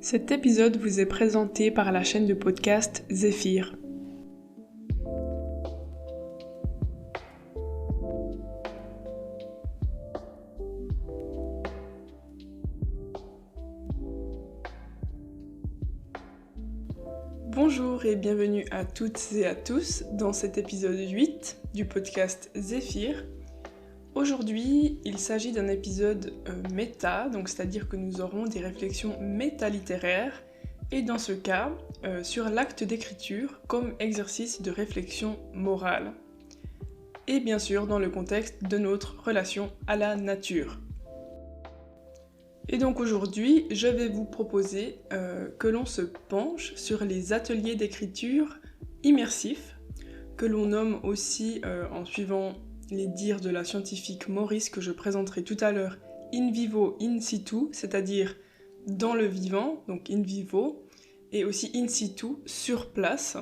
Cet épisode vous est présenté par la chaîne de podcast Zéphyr. Bonjour et bienvenue à toutes et à tous dans cet épisode 8 du podcast Zéphyr. Aujourd'hui, il s'agit d'un épisode méta, donc c'est-à-dire que nous aurons des réflexions métalittéraires et dans ce cas, sur l'acte d'écriture comme exercice de réflexion morale. Et bien sûr dans le contexte de notre relation à la nature. Et donc aujourd'hui, je vais vous proposer que l'on se penche sur les ateliers d'écriture immersifs, que l'on nomme aussi, en suivant les dires de la scientifique Maurice que je présenterai tout à l'heure, in vivo, in situ, c'est-à-dire dans le vivant, donc in vivo, et aussi in situ, sur place.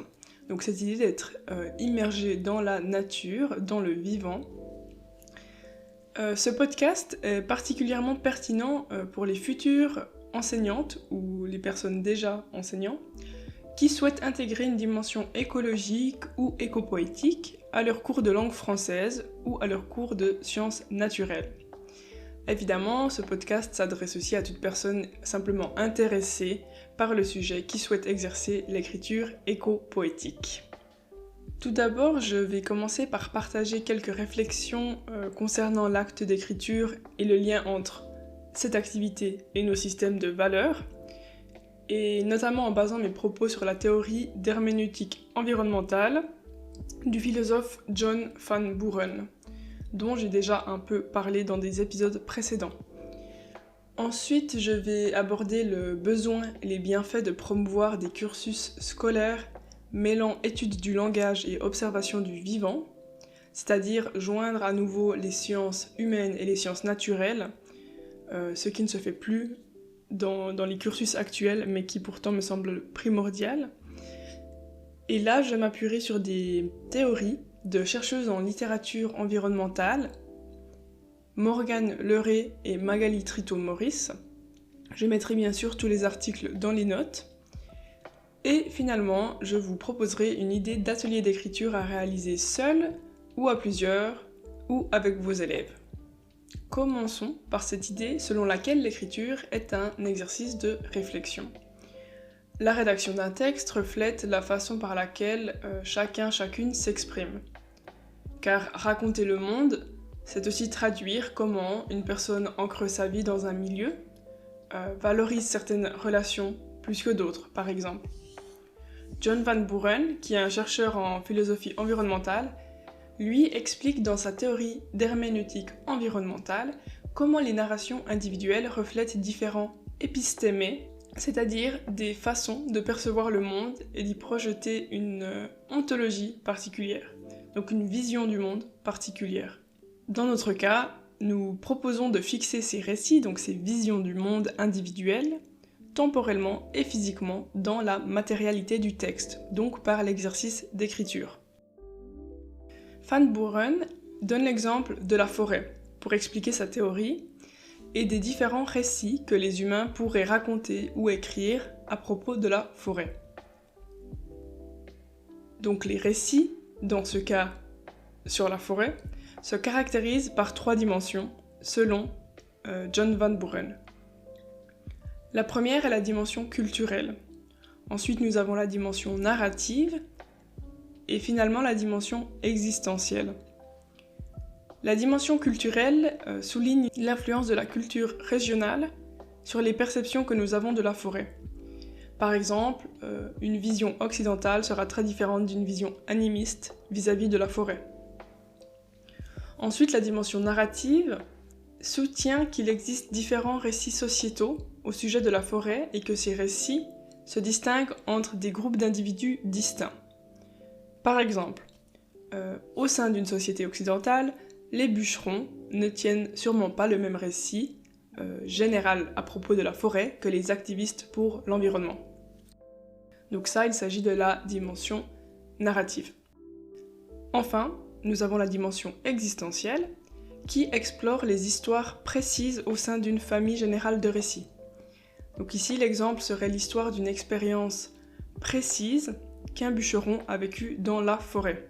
Donc cette idée d'être immergé dans la nature, dans le vivant. Ce podcast est particulièrement pertinent pour les futures enseignantes ou les personnes déjà enseignants qui souhaitent intégrer une dimension écologique ou écopoétique à leur cours de langue française ou à leur cours de sciences naturelles. Évidemment, ce podcast s'adresse aussi à toute personne simplement intéressée par le sujet qui souhaite exercer l'écriture écopoétique. Tout d'abord, je vais commencer par partager quelques réflexions concernant l'acte d'écriture et le lien entre cette activité et nos systèmes de valeurs, et notamment en basant mes propos sur la théorie d'herméneutique environnementale du philosophe John Van Buren, dont j'ai déjà un peu parlé dans des épisodes précédents. Ensuite, je vais aborder le besoin et les bienfaits de promouvoir des cursus scolaires mêlant étude du langage et observation du vivant, c'est-à-dire joindre à nouveau les sciences humaines et les sciences naturelles, ce qui ne se fait plus dans les cursus actuels, mais qui pourtant me semble primordial. Et là, je m'appuierai sur des théories de chercheuses en littérature environnementale, Morgane Leray et Magali Trito-Maurice. Je mettrai bien sûr tous les articles dans les notes. Et finalement, je vous proposerai une idée d'atelier d'écriture à réaliser seul, ou à plusieurs, ou avec vos élèves. Commençons par cette idée selon laquelle l'écriture est un exercice de réflexion. La rédaction d'un texte reflète la façon par laquelle chacune s'exprime. Car raconter le monde, c'est aussi traduire comment une personne ancre sa vie dans un milieu, valorise certaines relations plus que d'autres, par exemple. John Van Buren, qui est un chercheur en philosophie environnementale, lui explique dans sa théorie d'herméneutique environnementale comment les narrations individuelles reflètent différents épistémés, c'est-à-dire des façons de percevoir le monde et d'y projeter une ontologie particulière, donc une vision du monde particulière. Dans notre cas, nous proposons de fixer ces récits, donc ces visions du monde individuelles, temporellement et physiquement dans la matérialité du texte, donc par l'exercice d'écriture. Van Buren donne l'exemple de la forêt pour expliquer sa théorie et des différents récits que les humains pourraient raconter ou écrire à propos de la forêt. Donc les récits, dans ce cas sur la forêt, se caractérisent par 3 dimensions selon John Van Buren. La première est la dimension culturelle. Ensuite, nous avons la dimension narrative et finalement la dimension existentielle. La dimension culturelle souligne l'influence de la culture régionale sur les perceptions que nous avons de la forêt. Par exemple, une vision occidentale sera très différente d'une vision animiste vis-à-vis de la forêt. Ensuite, la dimension narrative soutient qu'il existe différents récits sociétaux au sujet de la forêt et que ces récits se distinguent entre des groupes d'individus distincts. Par exemple, au sein d'une société occidentale, les bûcherons ne tiennent sûrement pas le même récit général à propos de la forêt que les activistes pour l'environnement. Donc ça, il s'agit de la dimension narrative. Enfin, nous avons la dimension existentielle, qui explore les histoires précises au sein d'une famille générale de récits. Donc ici, l'exemple serait l'histoire d'une expérience précise qu'un bûcheron a vécue dans la forêt.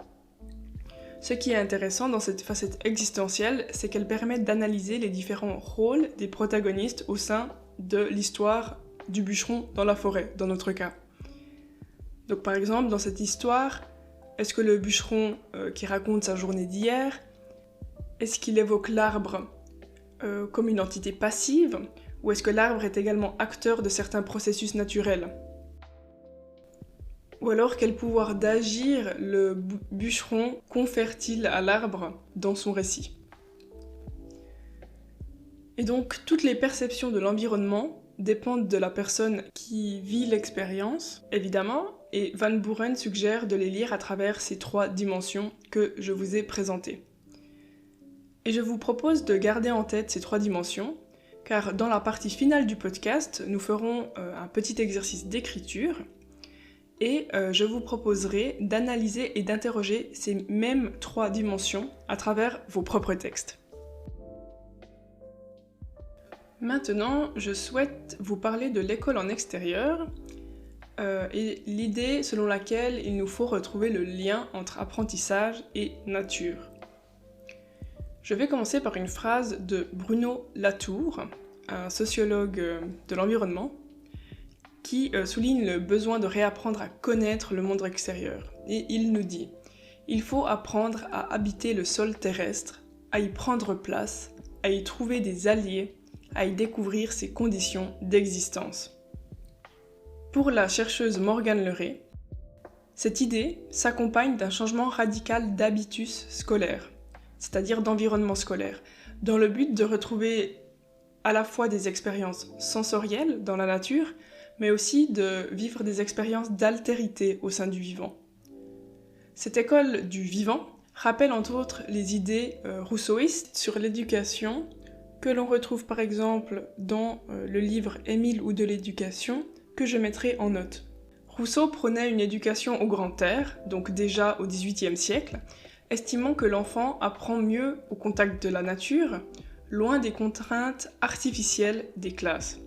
Ce qui est intéressant dans cette facette existentielle, c'est qu'elle permet d'analyser les différents rôles des protagonistes au sein de l'histoire du bûcheron dans la forêt, dans notre cas. Donc par exemple, dans cette histoire, est-ce que le bûcheron qui raconte sa journée d'hier, est-ce qu'il évoque l'arbre comme une entité passive, ou est-ce que l'arbre est également acteur de certains processus naturels ? Ou alors quel pouvoir d'agir le bûcheron confère-t-il à l'arbre dans son récit ? Et donc toutes les perceptions de l'environnement dépendent de la personne qui vit l'expérience, évidemment, et Van Buren suggère de les lire à travers ces 3 dimensions que je vous ai présentées. Et je vous propose de garder en tête ces 3 dimensions, car dans la partie finale du podcast, nous ferons un petit exercice d'écriture, et je vous proposerai d'analyser et d'interroger ces mêmes 3 dimensions à travers vos propres textes. Maintenant, je souhaite vous parler de l'école en extérieur et l'idée selon laquelle il nous faut retrouver le lien entre apprentissage et nature. Je vais commencer par une phrase de Bruno Latour, un sociologue de l'environnement, qui souligne le besoin de réapprendre à connaître le monde extérieur. Et il nous dit « Il faut apprendre à habiter le sol terrestre, à y prendre place, à y trouver des alliés, à y découvrir ses conditions d'existence. » Pour la chercheuse Morgane Le Ray, cette idée s'accompagne d'un changement radical d'habitus scolaire, c'est-à-dire d'environnement scolaire, dans le but de retrouver à la fois des expériences sensorielles dans la nature, mais aussi de vivre des expériences d'altérité au sein du vivant. Cette école du vivant rappelle entre autres les idées rousseauistes sur l'éducation, que l'on retrouve par exemple dans le livre Émile ou de l'éducation, que je mettrai en note. Rousseau prônait une éducation au grand air, donc déjà au XVIIIe siècle, estimant que l'enfant apprend mieux au contact de la nature, loin des contraintes artificielles des classes.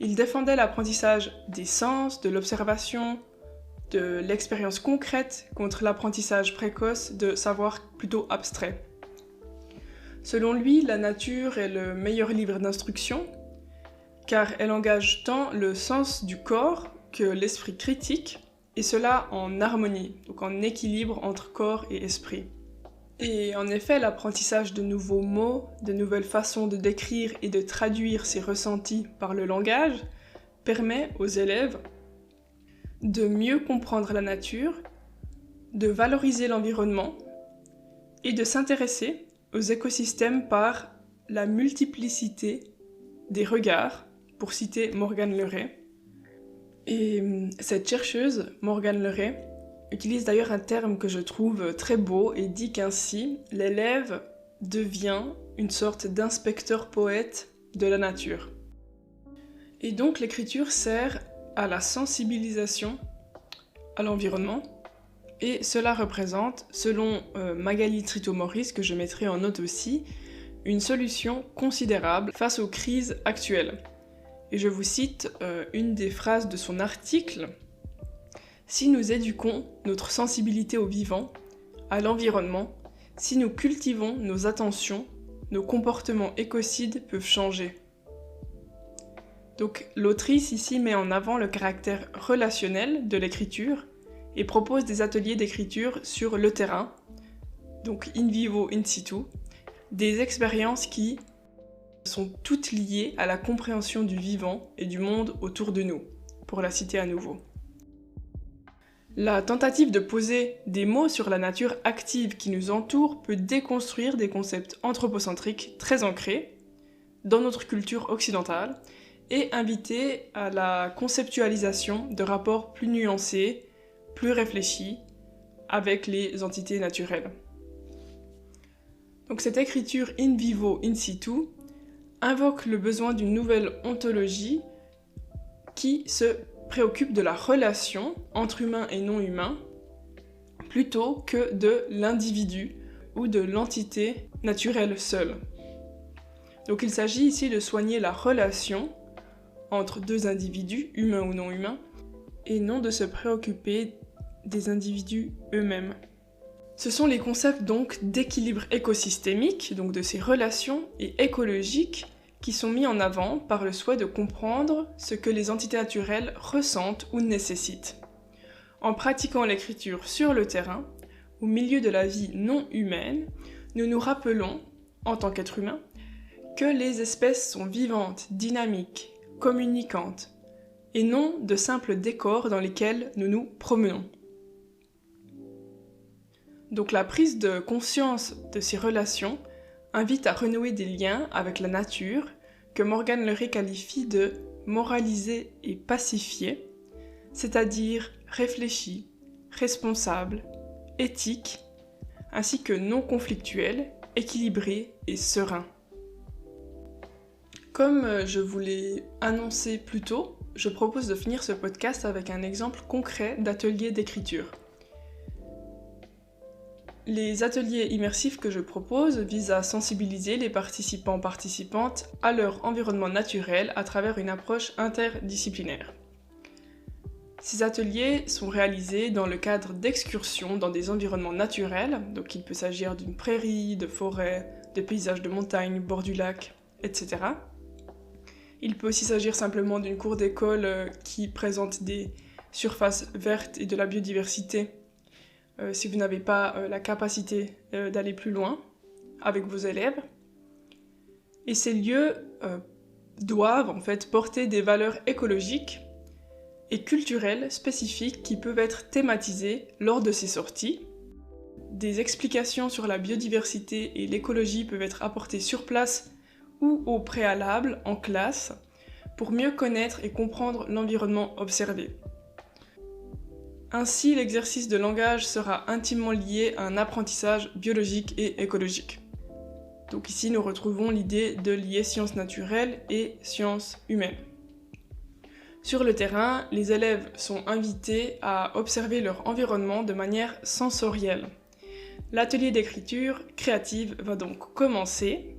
Il défendait l'apprentissage des sens, de l'observation, de l'expérience concrète contre l'apprentissage précoce de savoirs plutôt abstraits. Selon lui, la nature est le meilleur livre d'instruction, car elle engage tant le sens du corps que l'esprit critique, et cela en harmonie, donc en équilibre entre corps et esprit. Et en effet, l'apprentissage de nouveaux mots, de nouvelles façons de décrire et de traduire ses ressentis par le langage permet aux élèves de mieux comprendre la nature, de valoriser l'environnement et de s'intéresser aux écosystèmes par la multiplicité des regards, pour citer Morgane Le Ray. Et cette chercheuse, Morgane Le Ray, utilise d'ailleurs un terme que je trouve très beau et dit qu'ainsi, l'élève devient une sorte d'inspecteur poète de la nature. Et donc l'écriture sert à la sensibilisation à l'environnement, et cela représente, selon Magali Trito-Maurice, que je mettrai en note aussi, une solution considérable face aux crises actuelles. Et je vous cite une des phrases de son article. « Si nous éduquons notre sensibilité au vivant, à l'environnement, si nous cultivons nos attentions, nos comportements écocides peuvent changer. » Donc l'autrice ici met en avant le caractère relationnel de l'écriture et propose des ateliers d'écriture sur le terrain, donc in vivo, in situ, des expériences qui sont toutes liées à la compréhension du vivant et du monde autour de nous, pour la citer à nouveau. La tentative de poser des mots sur la nature active qui nous entoure peut déconstruire des concepts anthropocentriques très ancrés dans notre culture occidentale et inviter à la conceptualisation de rapports plus nuancés, plus réfléchis avec les entités naturelles. Donc cette écriture in vivo, in situ invoque le besoin d'une nouvelle ontologie qui se préoccupe de la relation entre humains et non humains plutôt que de l'individu ou de l'entité naturelle seule. Donc il s'agit ici de soigner la relation entre deux individus, humains ou non humains, et non de se préoccuper des individus eux-mêmes. Ce sont les concepts donc d'équilibre écosystémique, donc de ces relations, et écologiques, qui sont mis en avant par le souhait de comprendre ce que les entités naturelles ressentent ou nécessitent. En pratiquant l'écriture sur le terrain, au milieu de la vie non humaine, nous nous rappelons, en tant qu'être humain, que les espèces sont vivantes, dynamiques, communicantes, et non de simples décors dans lesquels nous nous promenons. Donc la prise de conscience de ces relations invite à renouer des liens avec la nature, que Morgan Le Ray qualifie de moraliser et pacifier, c'est-à-dire réfléchi, responsable, éthique, ainsi que non conflictuel, équilibré et serein. Comme je vous l'ai annoncé plus tôt, je propose de finir ce podcast avec un exemple concret d'atelier d'écriture. Les ateliers immersifs que je propose visent à sensibiliser les participants-participantes à leur environnement naturel à travers une approche interdisciplinaire. Ces ateliers sont réalisés dans le cadre d'excursions dans des environnements naturels, donc il peut s'agir d'une prairie, de forêt, de paysages de montagne, bord du lac, etc. Il peut aussi s'agir simplement d'une cour d'école qui présente des surfaces vertes et de la biodiversité, si vous n'avez pas la capacité d'aller plus loin avec vos élèves. Et ces lieux doivent en fait porter des valeurs écologiques et culturelles spécifiques qui peuvent être thématisées lors de ces sorties. Des explications sur la biodiversité et l'écologie peuvent être apportées sur place ou au préalable en classe pour mieux connaître et comprendre l'environnement observé. Ainsi, l'exercice de langage sera intimement lié à un apprentissage biologique et écologique. Donc ici, nous retrouvons l'idée de lier sciences naturelles et sciences humaines. Sur le terrain, les élèves sont invités à observer leur environnement de manière sensorielle. L'atelier d'écriture créative va donc commencer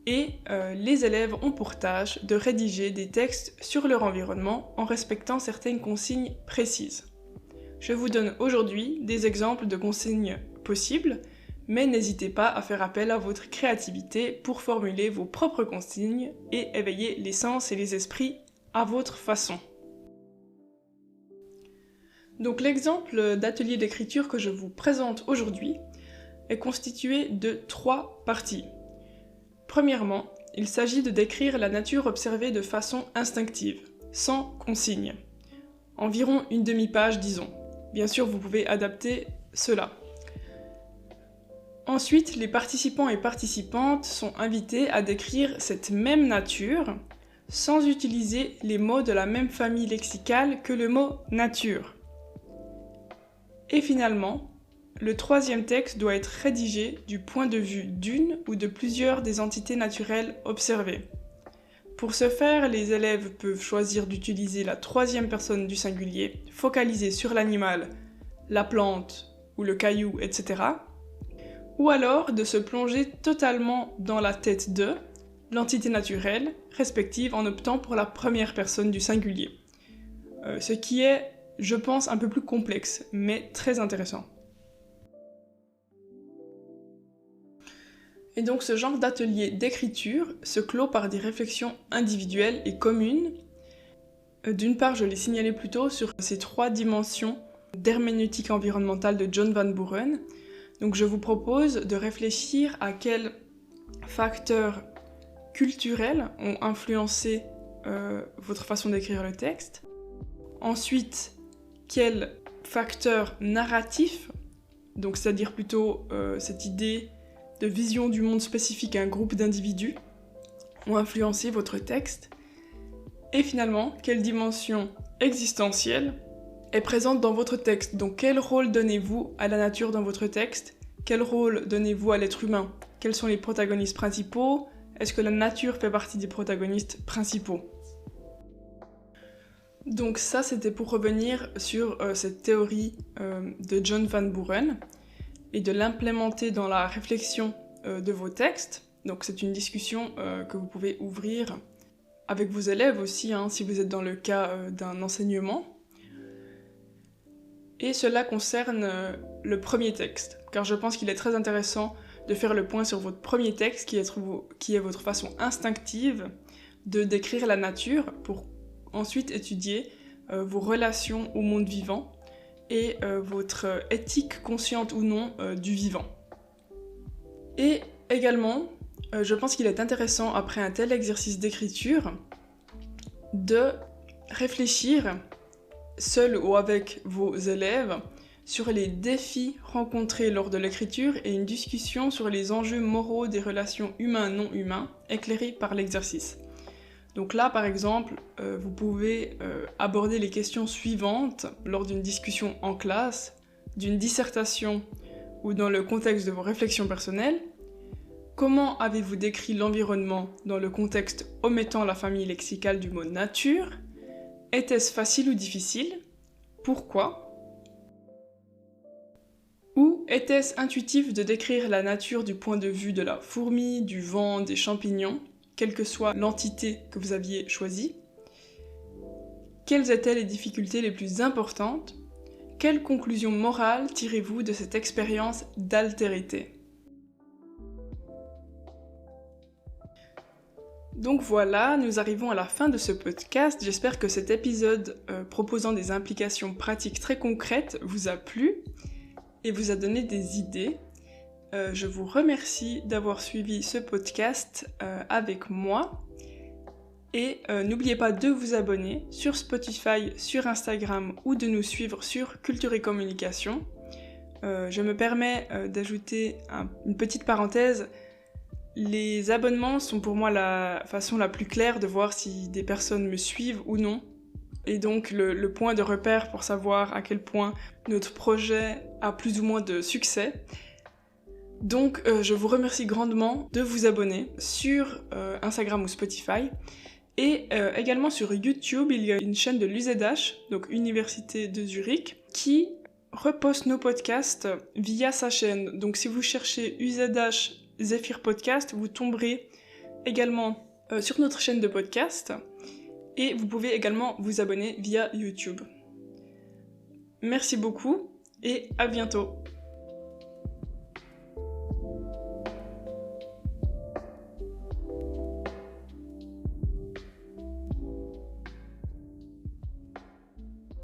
et les élèves ont pour tâche de rédiger des textes sur leur environnement en respectant certaines consignes précises. Je vous donne aujourd'hui des exemples de consignes possibles, mais n'hésitez pas à faire appel à votre créativité pour formuler vos propres consignes et éveiller les sens et les esprits à votre façon. Donc l'exemple d'atelier d'écriture que je vous présente aujourd'hui est constitué de 3 parties. Premièrement, il s'agit de décrire la nature observée de façon instinctive, sans consigne. Environ une demi-page, disons. Bien sûr, vous pouvez adapter cela. Ensuite, les participants et participantes sont invités à décrire cette même nature sans utiliser les mots de la même famille lexicale que le mot nature. Et finalement, le 3e texte doit être rédigé du point de vue d'une ou de plusieurs des entités naturelles observées. Pour ce faire, les élèves peuvent choisir d'utiliser la 3e personne du singulier, focalisée sur l'animal, la plante ou le caillou, etc. Ou alors de se plonger totalement dans la tête de l'entité naturelle respective en optant pour la 1re personne du singulier. Ce qui est, je pense, un peu plus complexe, mais très intéressant. Et donc ce genre d'atelier d'écriture se clôt par des réflexions individuelles et communes. D'une part, je l'ai signalé plus tôt sur ces 3 dimensions d'herméneutique environnementale de John Van Buren. Donc je vous propose de réfléchir à quels facteurs culturels ont influencé votre façon d'écrire le texte. Ensuite, quels facteurs narratifs, donc c'est-à-dire plutôt cette idée de vision du monde spécifique à un groupe d'individus, ont influencé votre texte. Et finalement, quelle dimension existentielle est présente dans votre texte. Donc quel rôle donnez-vous à la nature dans votre texte? Quel rôle donnez-vous à l'être humain? Quels sont les protagonistes principaux? Est-ce que la nature fait partie des protagonistes principaux? Donc ça, c'était pour revenir sur cette théorie de John Van Buren et de l'implémenter dans la réflexion de vos textes. Donc c'est une discussion que vous pouvez ouvrir avec vos élèves aussi, si vous êtes dans le cas d'un enseignement. Et cela concerne le premier texte, car je pense qu'il est très intéressant de faire le point sur votre premier texte, qui est votre façon instinctive de décrire la nature, pour ensuite étudier vos relations au monde vivant et votre éthique consciente ou non du vivant. Et également, je pense qu'il est intéressant, après un tel exercice d'écriture, de réfléchir, seul ou avec vos élèves, sur les défis rencontrés lors de l'écriture et une discussion sur les enjeux moraux des relations humains-non humains, éclairés par l'exercice. Donc là, par exemple, vous pouvez aborder les questions suivantes lors d'une discussion en classe, d'une dissertation ou dans le contexte de vos réflexions personnelles. Comment avez-vous décrit l'environnement dans le contexte omettant la famille lexicale du mot nature ? Était-ce facile ou difficile ? Pourquoi ? Ou était-ce intuitif de décrire la nature du point de vue de la fourmi, du vent, des champignons, quelle que soit l'entité que vous aviez choisie ? Quelles étaient les difficultés les plus importantes ? Quelle conclusion morale tirez-vous de cette expérience d'altérité ? Donc voilà, nous arrivons à la fin de ce podcast. J'espère que cet épisode proposant des implications pratiques très concrètes vous a plu et vous a donné des idées. Je vous remercie d'avoir suivi ce podcast avec moi. Et n'oubliez pas de vous abonner sur Spotify, sur Instagram ou de nous suivre sur Culture et Communication. Je me permets d'ajouter une petite parenthèse. Les abonnements sont pour moi la façon la plus claire de voir si des personnes me suivent ou non. Et donc le point de repère pour savoir à quel point notre projet a plus ou moins de succès. Donc je vous remercie grandement de vous abonner sur Instagram ou Spotify. Et également sur YouTube, il y a une chaîne de l'UZH, donc Université de Zurich, qui reposte nos podcasts via sa chaîne. Donc si vous cherchez UZH Zephyr Podcast, vous tomberez également sur notre chaîne de podcast et vous pouvez également vous abonner via YouTube. Merci beaucoup et à bientôt.